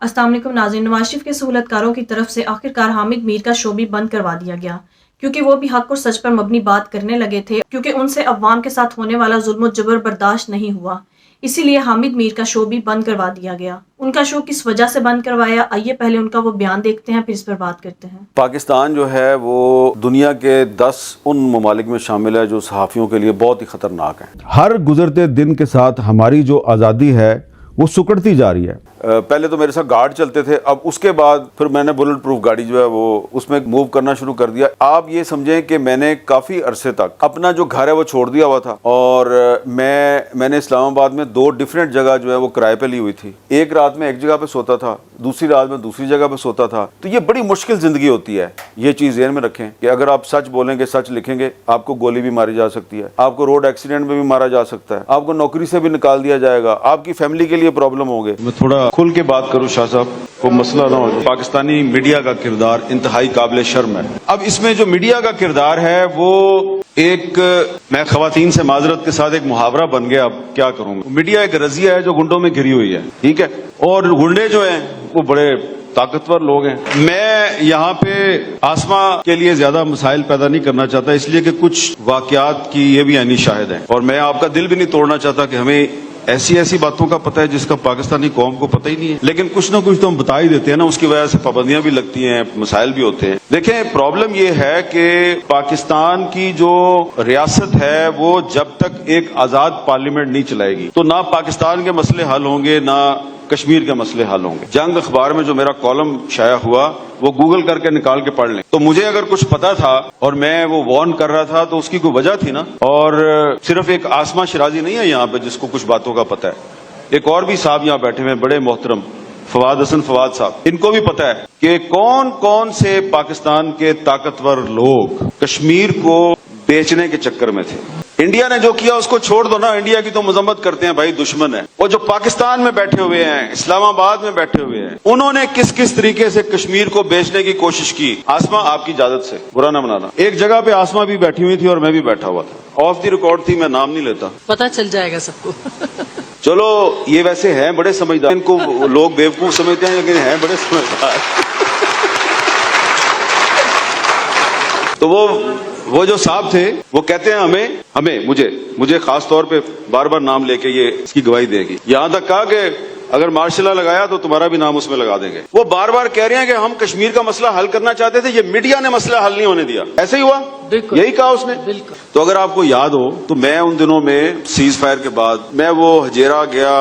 السلام علیکم ناظرین، نواز شریف کے سہولتکاروں کی طرف سے آخرکار حامد میر کا شو بھی بند کروا دیا گیا، کیونکہ وہ بھی حق اور سچ پر مبنی بات کرنے لگے تھے، کیونکہ ان سے عوام کے ساتھ ہونے والا ظلم و جبر برداشت نہیں ہوا، اسی لیے حامد میر کا شو بھی بند کروا دیا گیا۔ ان کا شو کس وجہ سے بند کروایا، آئیے پہلے ان کا وہ بیان دیکھتے ہیں، پھر اس پر بات کرتے ہیں۔ پاکستان جو ہے وہ دنیا کے 10 ان ممالک میں شامل ہے جو صحافیوں کے لیے بہت ہی خطرناک ہیں۔ ہر گزرتے دن کے ساتھ ہماری جو آزادی ہے وہ سکڑتی جا رہی ہے۔ پہلے تو میرے ساتھ گارڈ چلتے تھے، اب اس کے بعد پھر میں نے بلٹ پروف گاڑی جو ہے وہ اس میں موو کرنا شروع کر دیا۔ آپ یہ سمجھیں کہ میں نے کافی عرصے تک اپنا جو گھر ہے وہ چھوڑ دیا ہوا تھا، اور میں نے اسلام آباد میں 2 ڈیفرنٹ جگہ جو ہے وہ کرائے پہ لی ہوئی تھی۔ ایک رات میں ایک جگہ پہ سوتا تھا، دوسری رات میں دوسری جگہ پہ سوتا تھا۔ تو یہ بڑی مشکل زندگی ہوتی ہے، یہ چیز ذہن میں رکھیں کہ اگر آپ سچ بولیں گے، سچ لکھیں گے، آپ کو گولی بھی ماری جا سکتی ہے، آپ کو روڈ ایکسیڈنٹ میں بھی مارا جا سکتا ہے، آپ کو نوکری سے بھی نکال دیا جائے گا، آپ کی فیملی کے لیے پرابلم ہوگی۔ میں تھوڑا کھل کے بات کروں شاہ صاحب، کو مسئلہ نہ ہو۔ پاکستانی میڈیا کا کردار انتہائی قابل شرم ہے۔ اب اس میں جو میڈیا کا کردار ہے وہ ایک، میں خواتین سے معذرت کے ساتھ ایک محاورہ بن گیا، اب کیا کروں گا۔ میڈیا ایک رضیہ ہے جو گنڈوں میں گھری ہوئی ہے، ٹھیک ہے، اور گنڈے جو ہیں وہ بڑے طاقتور لوگ ہیں۔ میں یہاں پہ آسما کے لیے زیادہ مسائل پیدا نہیں کرنا چاہتا، اس لیے کہ کچھ واقعات کی یہ بھی عینی شاہد ہیں، اور میں آپ کا دل بھی نہیں توڑنا چاہتا کہ ہمیں ایسی باتوں کا پتہ ہے جس کا پاکستانی قوم کو پتہ ہی نہیں ہے، لیکن کچھ نہ کچھ تو ہم بتا ہی دیتے ہیں نا، اس کی وجہ سے پابندیاں بھی لگتی ہیں، مسائل بھی ہوتے ہیں۔ دیکھیں، پرابلم یہ ہے کہ پاکستان کی جو ریاست ہے وہ جب تک ایک آزاد پارلیمنٹ نہیں چلائے گی تو نہ پاکستان کے مسئلے حل ہوں گے، نہ کشمیر کے مسئلے حل ہوں گے۔ جنگ اخبار میں جو میرا کالم شائع ہوا وہ گوگل کر کے نکال کے پڑھ لیں، تو مجھے اگر کچھ پتا تھا اور میں وہ وارن کر رہا تھا تو اس کی کوئی وجہ تھی نا، اور صرف ایک آسما شرازی نہیں ہے یہاں پہ جس کو کچھ باتوں کا پتا ہے، ایک اور بھی صاحب یہاں بیٹھے ہوئے بڑے محترم فواد حسن فواد صاحب، ان کو بھی پتا ہے کہ کون کون سے پاکستان کے طاقتور لوگ کشمیر کو بیچنے کے چکر میں تھے۔ انڈیا نے جو کیا اس کو چھوڑ دو نا، انڈیا کی تو مذمت کرتے ہیں بھائی، دشمن ہے وہ۔ جو پاکستان میں بیٹھے ہوئے ہیں، اسلام آباد میں بیٹھے ہوئے ہیں، انہوں نے کس طریقے سے کشمیر کو بیچنے کی کوشش کی۔ آسما، آپ کی اجازت سے برا نہ منانا، ایک جگہ پہ آسما بھی بیٹھی ہوئی تھی اور میں بھی بیٹھا ہوا تھا، آف دی ریکارڈ تھی، میں نام نہیں لیتا، پتہ چل جائے گا سب کو۔ چلو یہ ویسے ہیں بڑے سمجھدار، ان کو لوگ بیوقوف سمجھتے ہیں لیکن ہیں بڑے سمجھدار۔ تو وہ جو صاحب تھے وہ کہتے ہیں ہمیں مجھے خاص طور پہ بار بار نام لے کے یہ اس کی گواہی دے گی، یہاں تک کہا کہ اگر مارشل لا لگایا تو تمہارا بھی نام اس میں لگا دیں گے۔ وہ بار بار کہہ رہے ہیں کہ ہم کشمیر کا مسئلہ حل کرنا چاہتے تھے، یہ میڈیا نے مسئلہ حل نہیں ہونے دیا۔ ایسے ہی ہوا، یہی کہا اس نے۔ تو اگر آپ کو یاد ہو تو میں ان دنوں میں سیز فائر کے بعد میں وہ ہجیرا گیا،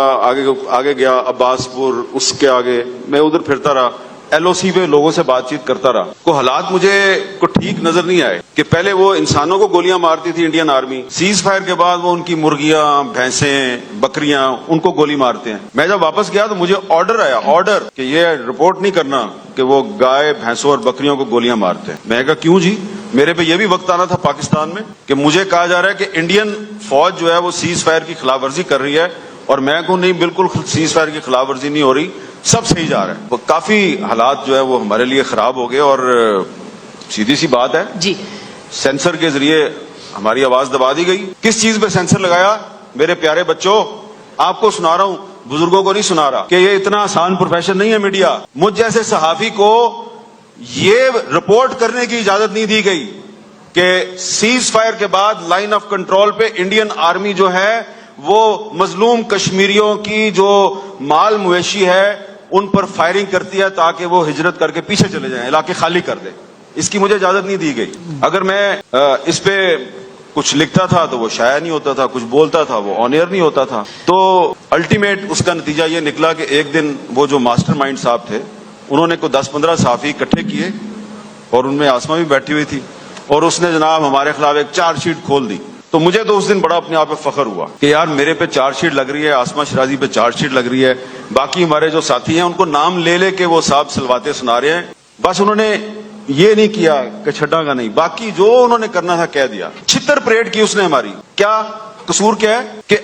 آگے گیا عباس پور، اس کے آگے میں ادھر پھرتا رہا، ایل او سی پہ لوگوں سے بات چیت کرتا رہا۔ کو حالات مجھے کو ٹھیک نظر نہیں آئے کہ پہلے وہ انسانوں کو گولیاں مارتی تھی انڈین آرمی، سیز فائر کے بعد وہ ان کی مرغیاں، بھینسیں، بکریاں، ان کو گولی مارتے ہیں۔ میں جب واپس گیا تو مجھے آرڈر آیا کہ یہ رپورٹ نہیں کرنا کہ وہ گائے، بھینسوں اور بکریوں کو گولیاں مارتے ہیں۔ میں کہا کیوں جی؟ میرے پہ یہ بھی وقت آنا تھا پاکستان میں کہ مجھے کہا جا رہا ہے کہ انڈین فوج جو ہے وہ سیز فائر کی خلاف ورزی کر رہی ہے، اور میں کہوں نہیں، بالکل سیز فائر کی خلاف ورزی نہیں ہو رہی، سب صحیح جا رہا ہے۔ وہ کافی حالات جو ہے وہ ہمارے لیے خراب ہو گئے، اور سیدھی سی بات ہے جی، سینسر کے ذریعے ہماری آواز دبا دی گئی۔ کس چیز پہ سینسر لگایا؟ میرے پیارے بچوں، آپ کو سنا رہا ہوں، بزرگوں کو نہیں سنا رہا، کہ یہ اتنا آسان پروفیشن نہیں ہے میڈیا۔ مجھ جیسے صحافی کو یہ رپورٹ کرنے کی اجازت نہیں دی گئی کہ سیز فائر کے بعد لائن آف کنٹرول پہ انڈین آرمی جو ہے وہ مظلوم کشمیریوں کی جو مال مویشی ہے ان پر فائرنگ کرتی ہے تاکہ وہ ہجرت کر کے پیچھے چلے جائیں، علاقے خالی کر دیں۔ اس کی مجھے اجازت نہیں دی گئی۔ اگر میں اس پہ کچھ لکھتا تھا تو وہ شائع نہیں ہوتا تھا، کچھ بولتا تھا وہ آن ایئر نہیں ہوتا تھا۔ تو الٹیمیٹ اس کا نتیجہ یہ نکلا کہ ایک دن وہ جو ماسٹر مائنڈ صاحب تھے انہوں نے 10-15 صحافی اکٹھے کیے، اور ان میں آسما بھی بیٹھی ہوئی تھی، اور اس نے جناب ہمارے خلاف ایک چارج شیٹ کھول دی۔ تو مجھے تو اس دن بڑا اپنے آپ پہ فخر ہوا کہ یار میرے پہ چارج شیٹ لگ رہی ہے، آسما شرازی پہ چارج شیٹ لگ رہی ہے، باقی ہمارے جو ساتھی ہیں ان کو نام لے کے وہ صاحب سلواتے سنا رہے ہیں۔ بس انہوں نے یہ نہیں کیا کہ چھڈا گا نہیں، باقی جو انہوں نے کرنا تھا کہہ دیا۔ چھتر پریڈ کی اس نے ہماری۔ کیا قصور کیا ہے کہ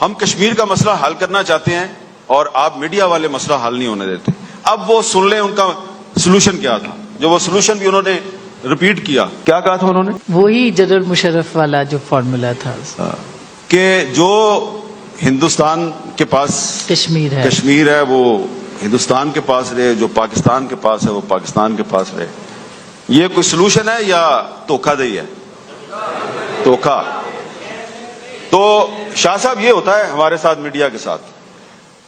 ہم کشمیر کا مسئلہ حل کرنا چاہتے ہیں اور آپ میڈیا والے مسئلہ حل نہیں ہونے دیتے۔ اب وہ سن لیں ان کا سلوشن کیا تھا، جو وہ سلوشن بھی انہوں نے ریپیٹ کیا۔ کیا کہا تھا انہوں نے؟ وہی جنرل مشرف والا جو فارمولا تھا کہ جو ہندوستان کے پاس کشمیر ہے وہ ہندوستان کے پاس رہے, جو پاکستان کے پاس ہے وہ پاکستان کے پاس رہے. یہ کوئی سلوشن ہے یا دھوکہ دہی ہے؟ دھوکہ. تو شاہ صاحب یہ ہوتا ہے ہمارے ساتھ میڈیا کے ساتھ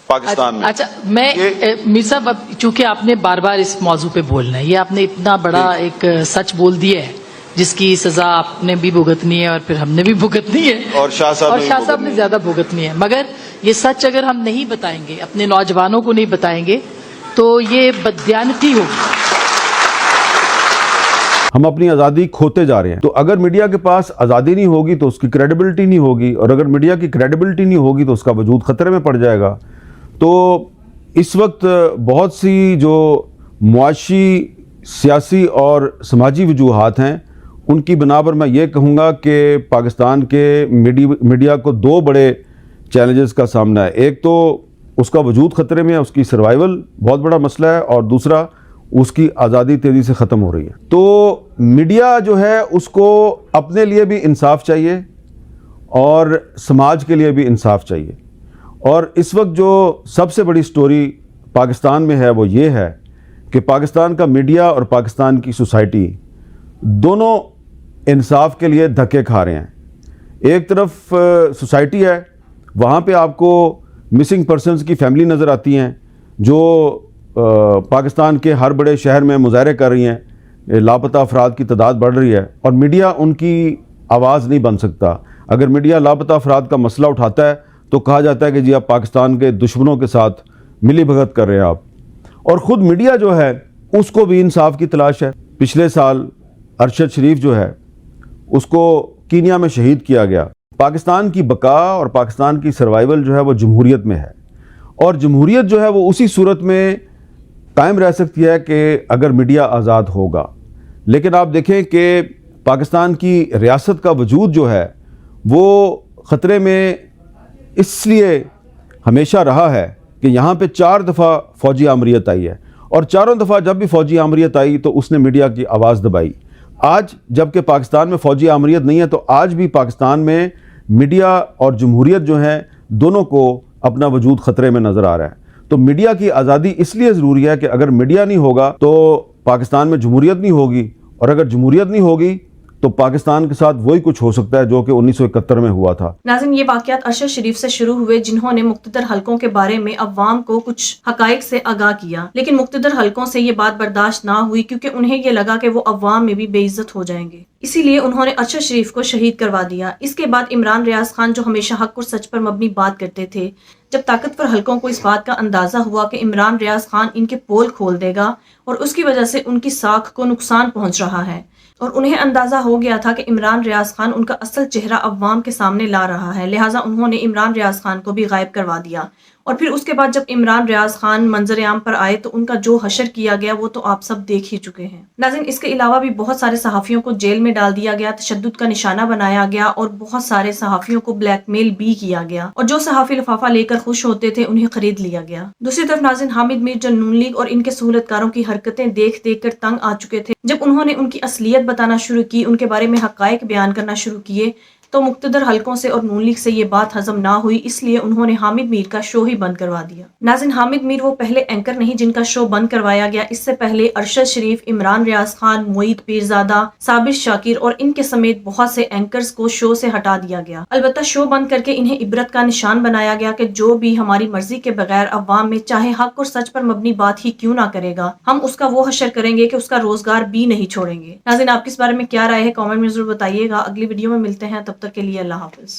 پاکستان میں. اچھا میں میر صاحب اب چونکہ آپ نے بار بار اس موضوع پہ بولنا ہے, یہ آپ نے اتنا بڑا ایک سچ بول دیا ہے جس کی سزا آپ نے بھی بھگتنی ہے اور پھر ہم نے بھی بھگتنی ہے اور شاہ صاحب نے زیادہ بھگتنی ہے, مگر یہ سچ اگر ہم نہیں بتائیں گے, اپنے نوجوانوں کو نہیں بتائیں گے تو یہ بددیانتی ہوگی. ہم اپنی آزادی کھوتے جا رہے ہیں. تو اگر میڈیا کے پاس آزادی نہیں ہوگی تو اس کی کریڈیبلٹی نہیں ہوگی, اور اگر میڈیا کی کریڈیبلٹی نہیں ہوگی تو اس کا وجود خطرے میں پڑ جائے گا. تو اس وقت بہت سی جو معاشی, سیاسی اور سماجی وجوہات ہیں, ان کی بنا پر میں یہ کہوں گا کہ پاکستان کے میڈیا کو دو بڑے چیلنجز کا سامنا ہے. ایک تو اس کا وجود خطرے میں ہے, اس کی سروائیول بہت بڑا مسئلہ ہے, اور دوسرا اس کی آزادی تیزی سے ختم ہو رہی ہے. تو میڈیا جو ہے اس کو اپنے لیے بھی انصاف چاہیے اور سماج کے لیے بھی انصاف چاہیے. اور اس وقت جو سب سے بڑی سٹوری پاکستان میں ہے وہ یہ ہے کہ پاکستان کا میڈیا اور پاکستان کی سوسائٹی دونوں انصاف کے لیے دھکے کھا رہے ہیں. ایک طرف سوسائٹی ہے, وہاں پہ آپ کو مسنگ پرسنز کی فیملی نظر آتی ہیں جو پاکستان کے ہر بڑے شہر میں مظاہرے کر رہی ہیں, لاپتہ افراد کی تعداد بڑھ رہی ہے, اور میڈیا ان کی آواز نہیں بن سکتا. اگر میڈیا لاپتہ افراد کا مسئلہ اٹھاتا ہے تو کہا جاتا ہے کہ جی آپ پاکستان کے دشمنوں کے ساتھ ملی بھگت کر رہے ہیں آپ. اور خود میڈیا جو ہے اس کو بھی انصاف کی تلاش ہے. پچھلے سال ارشد شریف جو ہے اس کو کینیا میں شہید کیا گیا. پاکستان کی بقا اور پاکستان کی سروائیول جو ہے وہ جمہوریت میں ہے, اور جمہوریت جو ہے وہ اسی صورت میں قائم رہ سکتی ہے کہ اگر میڈیا آزاد ہوگا. لیکن آپ دیکھیں کہ پاکستان کی ریاست کا وجود جو ہے وہ خطرے میں اس لیے ہمیشہ رہا ہے کہ یہاں پہ 4 دفعہ فوجی آمریت آئی ہے, اور چاروں دفعہ جب بھی فوجی آمریت آئی تو اس نے میڈیا کی آواز دبائی. آج جب کہ پاکستان میں فوجی آمریت نہیں ہے تو آج بھی پاکستان میں میڈیا اور جمہوریت جو ہیں دونوں کو اپنا وجود خطرے میں نظر آ رہا ہے. تو میڈیا کی آزادی اس لیے ضروری ہے کہ اگر میڈیا نہیں ہوگا تو پاکستان میں جمہوریت نہیں ہوگی, اور اگر جمہوریت نہیں ہوگی تو پاکستان کے ساتھ وہی کچھ ہو سکتا ہے جو کہ 1971 میں ہوا تھا. ناظرین, یہ واقعات ارشد شریف سے شروع ہوئے جنہوں نے مقتدر حلقوں کے بارے میں عوام کو کچھ حقائق سے آگاہ کیا, لیکن مقتدر حلقوں سے یہ بات برداشت نہ ہوئی کیونکہ انہیں یہ لگا کہ وہ عوام میں بھی بے عزت ہو جائیں گے. اسی لیے انہوں نے ارشد شریف کو شہید کروا دیا. اس کے بعد عمران ریاض خان جو ہمیشہ حق اور سچ پر مبنی بات کرتے تھے, جب طاقتور حلقوں کو اس بات کا اندازہ ہوا کہ عمران ریاض خان ان کے پول کھول دے گا اور اس کی وجہ سے ان کی ساکھ کو نقصان پہنچ رہا ہے, اور انہیں اندازہ ہو گیا تھا کہ عمران ریاض خان ان کا اصل چہرہ عوام کے سامنے لا رہا ہے, لہٰذا انہوں نے عمران ریاض خان کو بھی غائب کروا دیا. اور پھر اس کے بعد جب عمران ریاض خان منظر عام پر آئے تو ان کا جو حشر کیا گیا وہ تو آپ سب دیکھ ہی چکے ہیں. ناظرین, اس کے علاوہ بھی بہت سارے صحافیوں کو جیل میں ڈال دیا گیا, تشدد کا نشانہ بنایا گیا, اور بہت سارے صحافیوں کو بلیک میل بھی کیا گیا, اور جو صحافی لفافہ لے کر خوش ہوتے تھے انہیں خرید لیا گیا. دوسری طرف ناظرین, حامد میر جو نون لیگ اور ان کے سہولت کاروں کی حرکتیں دیکھ دیکھ کر تنگ آ چکے تھے, جب انہوں نے ان کی اصلیت بتانا شروع کی, ان کے بارے میں حقائق بیان کرنا شروع کیے, تو مقتدر حلقوں سے اور نون لیگ سے یہ بات ہضم نہ ہوئی, اس لیے انہوں نے حامد میر کا شو ہی بند کروا دیا. ناظرین, حامد میر وہ پہلے اینکر نہیں جن کا شو بند کروایا گیا. اس سے پہلے ارشد شریف, عمران ریاض خان, معید پیرزادہ, صابر شاکر اور ان کے سمیت بہت سے اینکرز کو شو سے ہٹا دیا گیا. البتہ شو بند کر کے انہیں عبرت کا نشان بنایا گیا کہ جو بھی ہماری مرضی کے بغیر عوام میں چاہے حق اور سچ پر مبنی بات ہی کیوں نہ کرے گا, ہم اس کا وہ حشر کریں گے کہ اس کا روزگار بھی نہیں چھوڑیں گے. ناظرین, آپ کے اس بارے میں کیا رائے ہے کامنٹ میں ضرور بتائیے گا. اگلی ویڈیو میں ملتے ہیں, تب تک کے لیے اللہ حافظ.